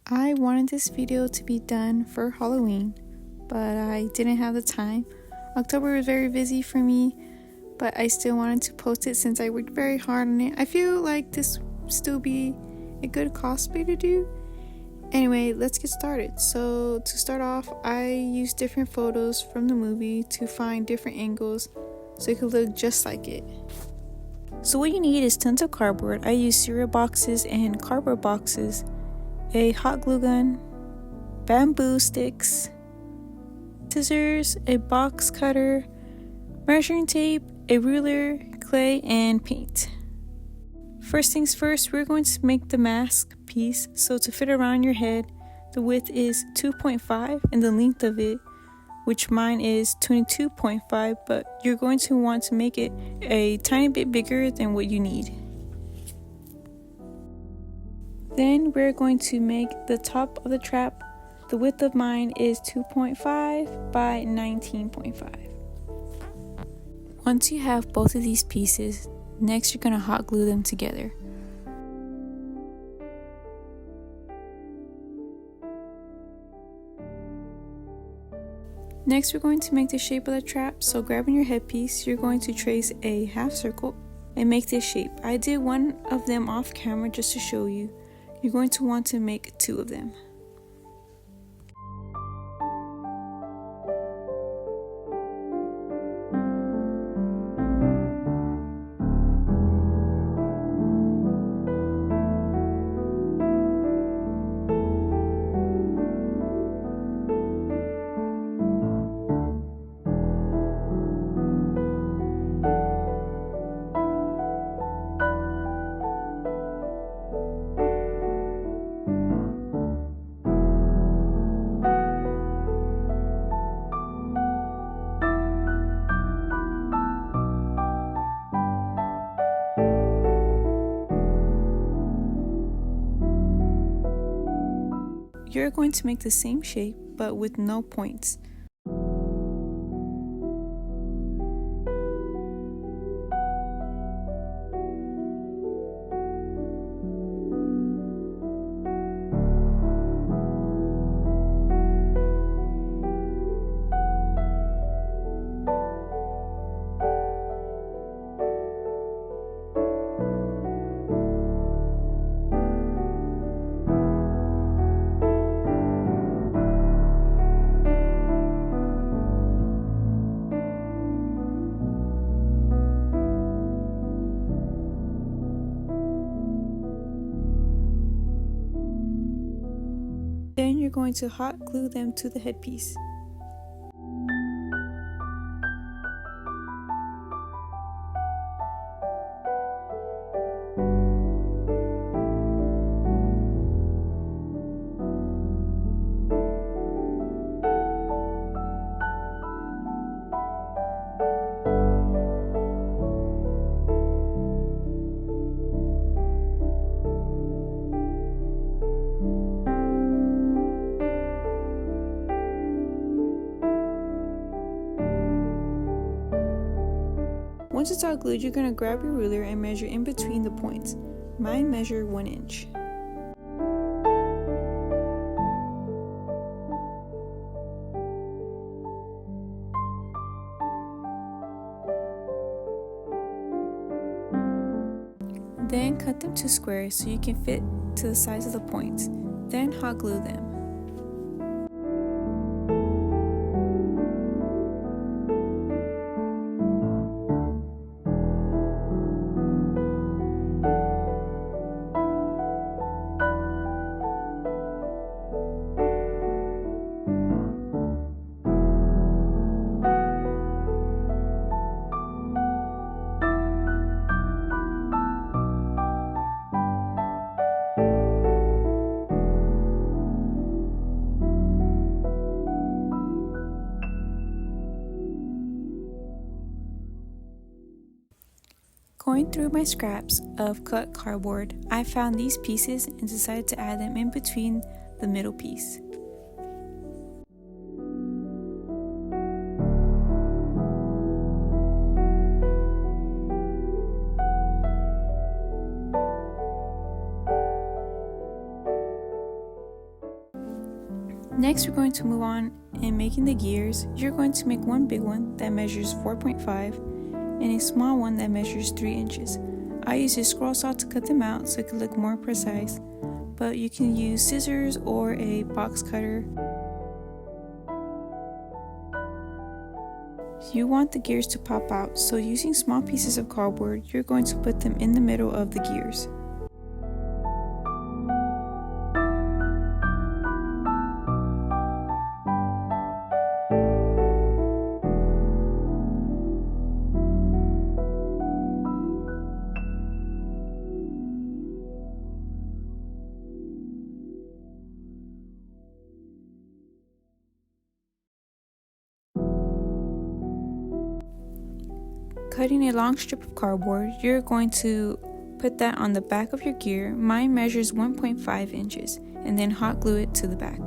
I wanted this video to be done for Halloween, but I didn't have the time. October was very busy for me, but I still wanted to post it since I worked very hard on it. I feel like this would still be a good cosplay to do. Anyway, let's get started. So to start off, I used different photos from the movie to find different angles so it could look just like it. So what you need is tons of cardboard. I used cereal boxes and cardboard boxes, a hot glue gun, bamboo sticks, scissors, a box cutter, measuring tape, a ruler, clay, and paint. First things first, we're going to make the mask piece. So to fit around your head, the width is 2.5 and the length of it, which mine is 22.5, but you're going to want to make it a tiny bit bigger than what you need. Then we're going to make the top of the trap. The width of mine is 2.5 by 19.5. Once you have both of these pieces, next you're going to hot glue them together. Next we're going to make the shape of the trap, so grabbing your headpiece, you're going to trace a half circle and make this shape. I did one of them off camera just to show you. You're going to want to make two of them. You're going to make the same shape, but with no points. Then you're going to hot glue them to the headpiece. Once it's all glued, you're going to grab your ruler and measure in between the points. Mine measure 1 inch. Then cut them to squares so you can fit to the size of the points. Then hot glue them. Going through my scraps of cut cardboard, I found these pieces and decided to add them in between the middle piece. Next, we're going to move on in making the gears. You're going to make one big one that measures 4.5 and a small one that measures 3 inches. I use a scroll saw to cut them out so it could look more precise, but you can use scissors or a box cutter. You want the gears to pop out, so using small pieces of cardboard, you're going to put them in the middle of the gears. Cutting a long strip of cardboard, you're going to put that on the back of your gear. Mine measures 1.5 inches, and then hot glue it to the back.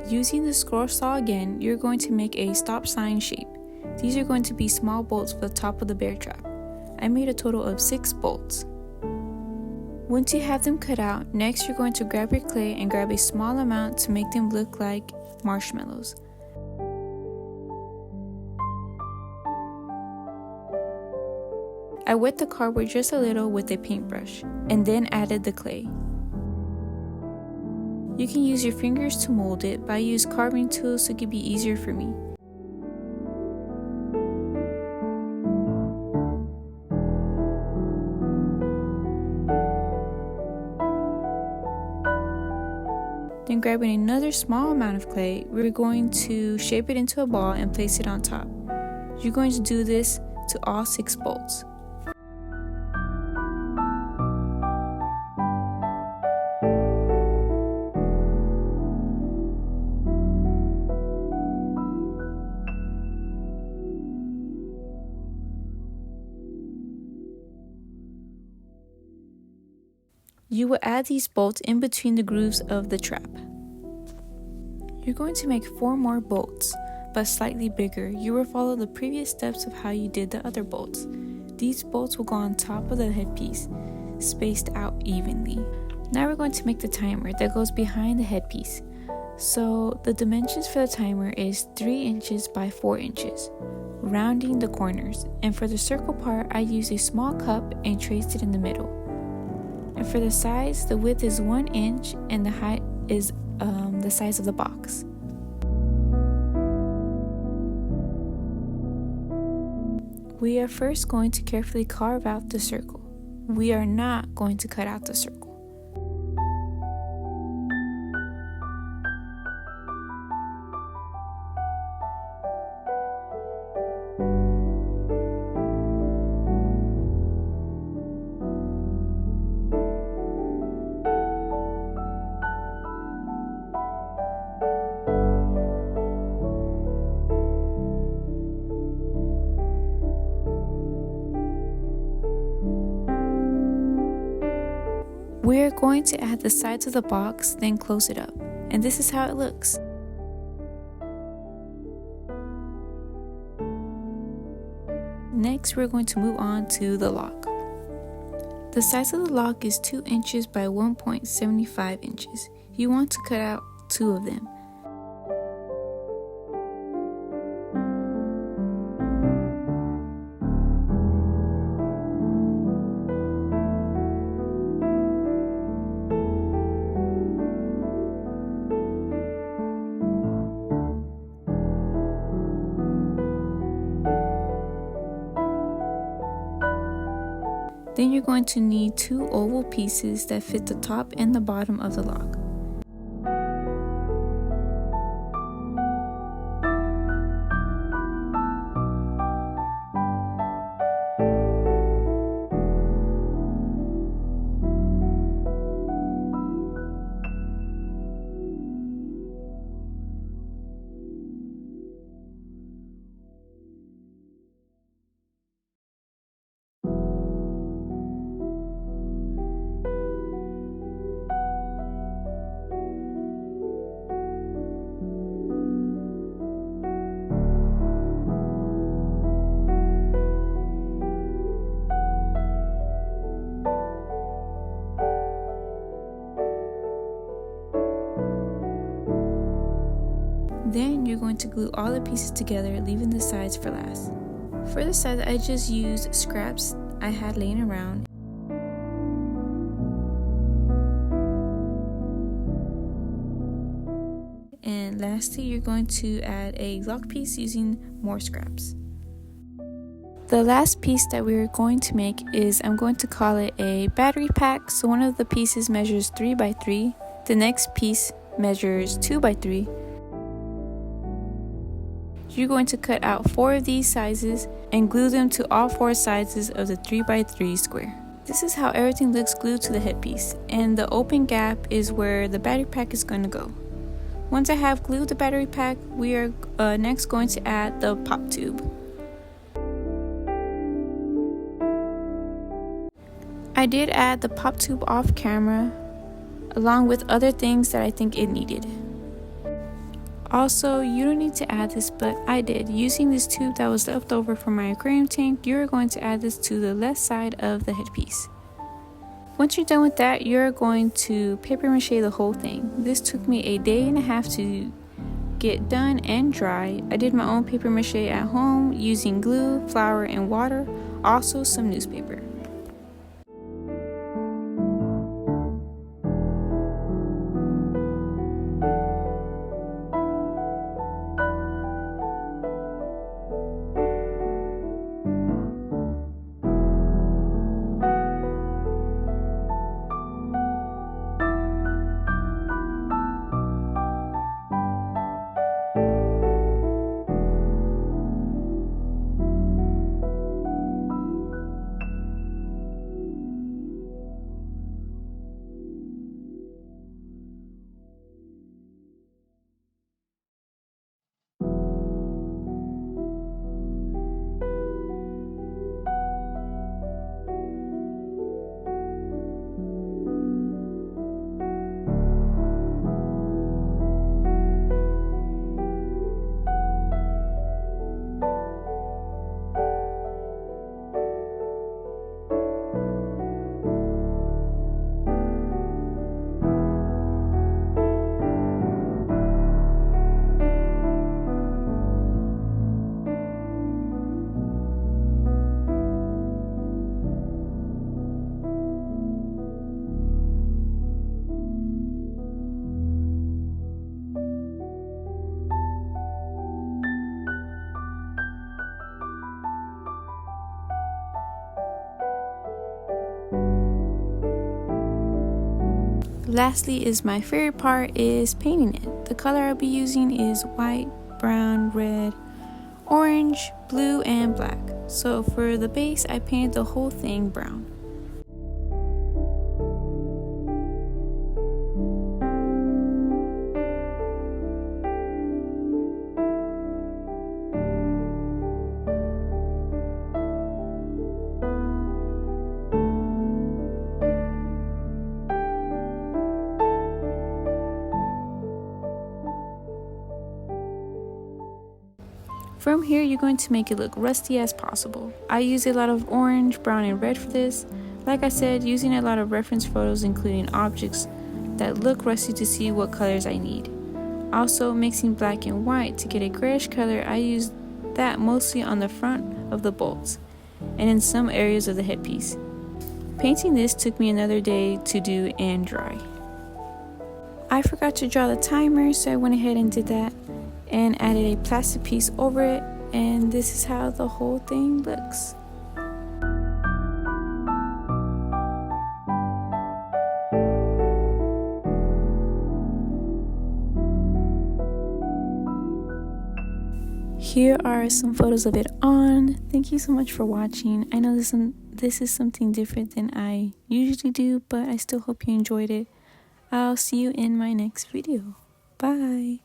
Using the scroll saw again, you're going to make a stop sign shape. These are going to be small bolts for the top of the bear trap. I made a total of 6 bolts. Once you have them cut out, next you're going to grab your clay and grab a small amount to make them look like marshmallows. I wet the cardboard just a little with a paintbrush and then added the clay. You can use your fingers to mold it, but I use carving tools so it could be easier for me. Then grabbing another small amount of clay, we're going to shape it into a ball and place it on top. You're going to do this to all 6 bolts. You will add these bolts in between the grooves of the trap. You're going to make 4 more bolts, but slightly bigger. You will follow the previous steps of how you did the other bolts. These bolts will go on top of the headpiece, spaced out evenly. Now we're going to make the timer that goes behind the headpiece. So the dimensions for the timer is 3 inches by 4 inches, rounding the corners. And for the circle part, I used a small cup and traced it in the middle. And for the sides, the width is 1 inch and the height is the size of the box. We are first going to carefully carve out the circle. We are not going to cut out the circle. We're going to add the sides of the box, then close it up. And this is how it looks. Next, we're going to move on to the lock. The size of the lock is 2 inches by 1.75 inches. You want to cut out 2 of them. Then you're going to need 2 oval pieces that fit the top and the bottom of the lock. Then you're going to glue all the pieces together, leaving the sides for last. For the sides, I just used scraps I had laying around. And lastly, you're going to add a lock piece using more scraps. The last piece that we're going to make is, I'm going to call it a battery pack. So one of the pieces measures 3 by 3. The next piece measures 2 by 3. You're going to cut out 4 of these sizes and glue them to all 4 sizes of the 3 by 3 square. This is how everything looks glued to the headpiece, and the open gap is where the battery pack is going to go. Once I have glued the battery pack, we are next going to add the pop tube. I did add the pop tube off camera along with other things that I think it needed. Also, you don't need to add this, but I did. Using this tube that was left over from my aquarium tank, you're going to add this to the left side of the headpiece. Once you're done with that, you're going to papier-mâché the whole thing. This took me a day and a half to get done and dry. I did my own papier-mâché at home using glue, flour, and water, also some newspaper. Lastly is my favorite part, is painting it. The color I'll be using is white, brown, red, orange, blue, and black. So for the base, I painted the whole thing brown. From here, you're going to make it look rusty as possible. I use a lot of orange, brown, and red for this. Like I said, using a lot of reference photos including objects that look rusty to see what colors I need. Also, mixing black and white to get a grayish color, I use that mostly on the front of the bolts and in some areas of the headpiece. Painting this took me another day to do and dry. I forgot to draw the timer, so I went ahead and did that and added a plastic piece over it, and this is how the whole thing looks. Here are some photos of it on. Thank you so much for watching. I know this is something different than I usually do, but I still hope you enjoyed it. I'll see you in my next video. Bye.